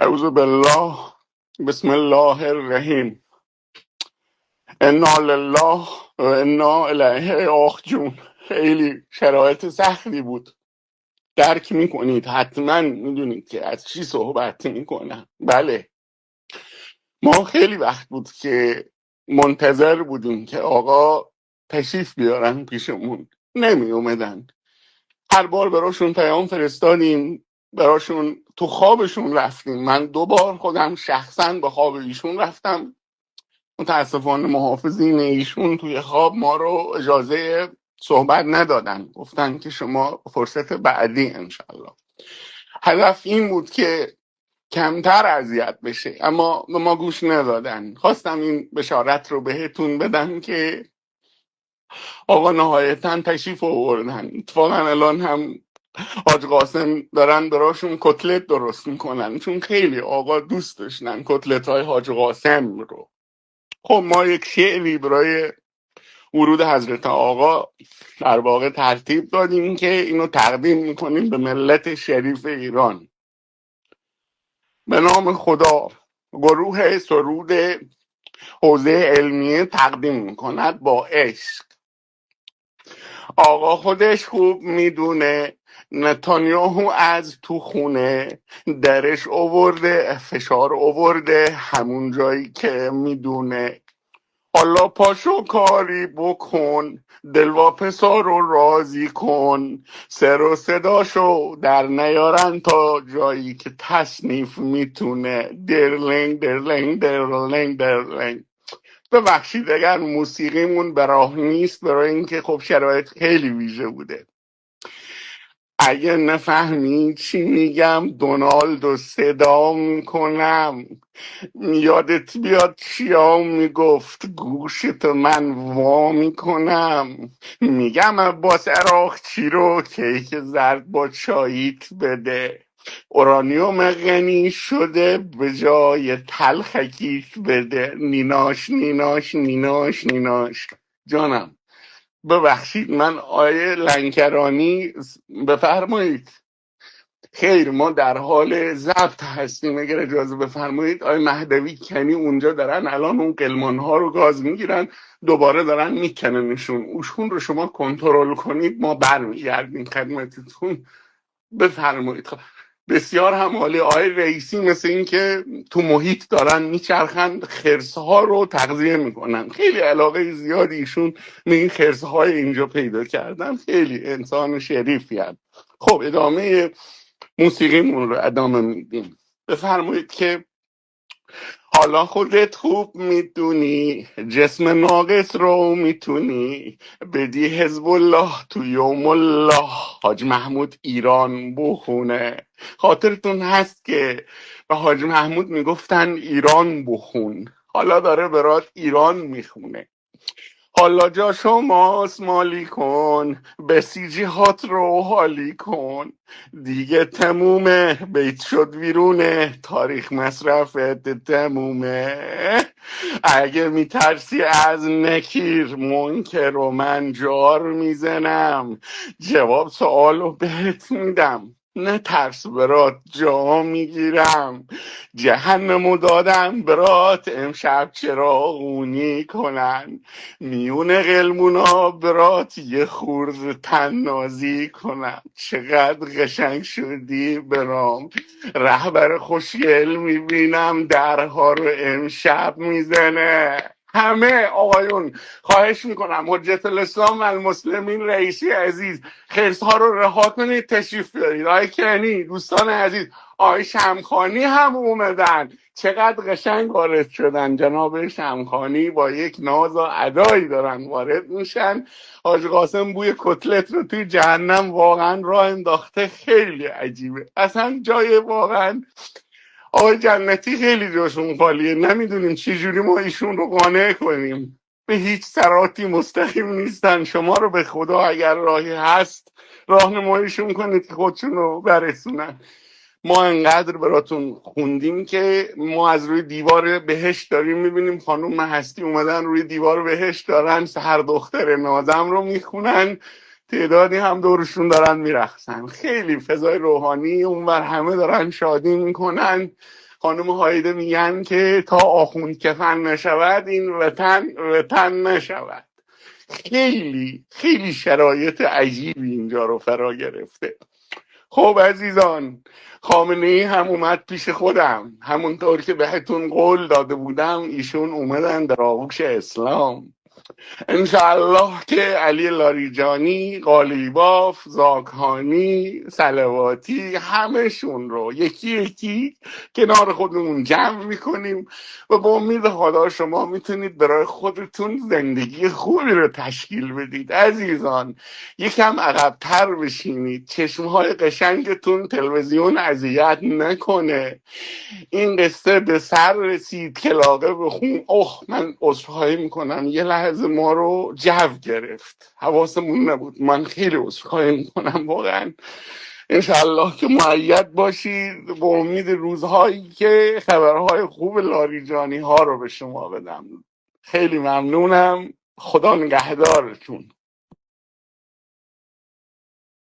اعوذ بالله. بسم الله الرحیم. انا لله و انا الیه. آخ جون، خیلی شرایط سختی بود. درک میکنید، حتما میدونید که از چی صحبت میکنم. بله، ما خیلی وقت بود که منتظر بودیم که آقا تشریف بیارن پیشمون، نمی اومدن. هر بار براشون پیام فرستادیم، براشون تو خوابشون رفتیم. من 2 بار خودم شخصا به خواب ایشون رفتم. متاسفانه محافظین ایشون توی خواب ما رو اجازه صحبت ندادن، گفتن که شما فرصت بعدی انشالله. هدف این بود که کمتر اذیت بشه، اما به ما گوش ندادن. خواستم این بشارت رو بهتون بدم که آقا نهایتا تشریف آوردن. اتفاقا الان هم حاج قاسم دارن براشون کتلت درست میکنن، چون خیلی آقا دوست داشتن کتلت های حاج قاسم رو. خب ما یک شعری برای ورود حضرت آقا در واقع ترتیب دادیم که اینو تقدیم میکنیم به ملت شریف ایران. به نام خدا. گروه سرود حوزه علمیه تقدیم میکند با عشق. آقا خودش خوب میدونه نتانیاهو از تو خونه درش اوورده، فشار اوورده همون جایی که میدونه. حالا پاشو کاری بکن، دلواپسا رو راضی کن. سر و صداشو در نیارن تا جایی که تصنیف میتونه. درلنگ درلنگ درلنگ درلنگ. ببخشید اگر موسیقیمون به راه نیست، برای اینکه خب شرایط خیلی ویژه بوده. اگه نفهمی چی میگم دونالدو صدا میکنم. یادت بیاد چیا میگفت گوشت من وا میکنم. میگم عباس عراقچی رو کیک زرد با چاییت بده. اورانیوم غنی شده به جای تلخکیت بده. نیناش نیناش نیناش نیناش. جانم ببخشید، من آیه لنکرانی بفرمایید. خیر، ما در حال ضبط هستیم، اگر اجازه بفرمایید. آقای مهدوی کنی اونجا دارن الان اون قلمان ها رو گاز میگیرن، دوباره دارن میکننشون. اوشون رو شما کنترل کنید، ما برمیگردیم خدمتتون. بفرمایید. بسیار هم عالی. آقای رئیسی مثل این که تو محیط دارن میچرخن، خرسها رو تغذیه میکنن. خیلی علاقه زیادی ایشون به این خرسهای اینجا پیدا کردن. خیلی انسان شریفی هست. خب ادامه موسیقیمون رو ادامه میدیم. بفرمایید که حالا خودت خوب میدونی جسم ناقص رو میتونی بدی حزب الله تو یوم الله. حاج محمود ایران بخونه. خاطرتون هست که به حاج محمود میگفتن ایران بخون، حالا داره برات ایران میخونه. حالا جا شماست مالی کن، بسیجی هات رو حالی کن. دیگه تمومه، بیت شد ویرونه، تاریخ مصرفت تمومه. اگه میترسی از نکیر منکر و من جار میزنم. جواب سوالو بهت میدم، نه ترس برات جا میگیرم. جهنمو دادم برات امشب چراغونی کنن. میون قلمونا برات یه خورد تنازی کنم. چقدر قشنگ شدی برام، رهبر خوشگل میبینم درها رو امشب میزنه. همه آقایون خواهش میکنم، حجت الاسلام و المسلمین رئیسی عزیز، خرس ها رو رها کنید، تشریف بیارید. آقای کنی، دوستان عزیز، آقای شمخانی هم اومدن. چقدر قشنگ وارد شدن. جناب شمخانی با یک ناز و ادایی دارن وارد میشن. حاج قاسم بوی کتلت رو توی جهنم واقعا راه انداخته. خیلی عجیبه، اصلا جای واقعا آقای جنتی خیلی جاشون خالیه. نمیدونیم چی جوری ما ایشون رو قانع کنیم. به هیچ سراتی مستقیم نیستن. شما رو به خدا اگر راهی هست راهنماییشون کنید که خودشون رو برسونن. ما انقدر براتون خوندیم که ما از روی دیوار بهشت داریم میبینیم خانوم هستی اومدن روی دیوار بهشت دارن سهر دختر نازم رو میخونن. تعدادی هم دورشون دارن میرخصن. خیلی فضای روحانی اونور، همه دارن شادی میکنن. خانم هایده میگن که تا آخوند کفن نشود این وطن نشود. خیلی خیلی شرایط عجیبی اینجا رو فرا گرفته. خب عزیزان، خامنه ای هم اومد پیش خودم، همونطور که بهتون قول داده بودم ایشون اومدن در آغوش اسلام. انشاءالله که علی لاریجانی، قالیباف، زاکهانی، سلواتی همشون رو یکی یکی کنار خودمون جمع میکنیم و با امید خدا شما میتونید برای خودتون زندگی خوبی رو تشکیل بدید. عزیزان یکم عقبتر بشینید، چشمهای قشنگتون تلویزیون اذیت نکنه. این قصه به سر رسید کلاغه به خون. من عذرخواهی میکنم یه لحظه ما رو جو گرفت، حواسمون نبود. من خیلی عذرخواهی میکنم واقعا. انشالله که مؤید باشید به امید روزهایی که خبرهای خوب لاریجانی ها رو به شما بدم. خیلی ممنونم. خدا نگهدارتون.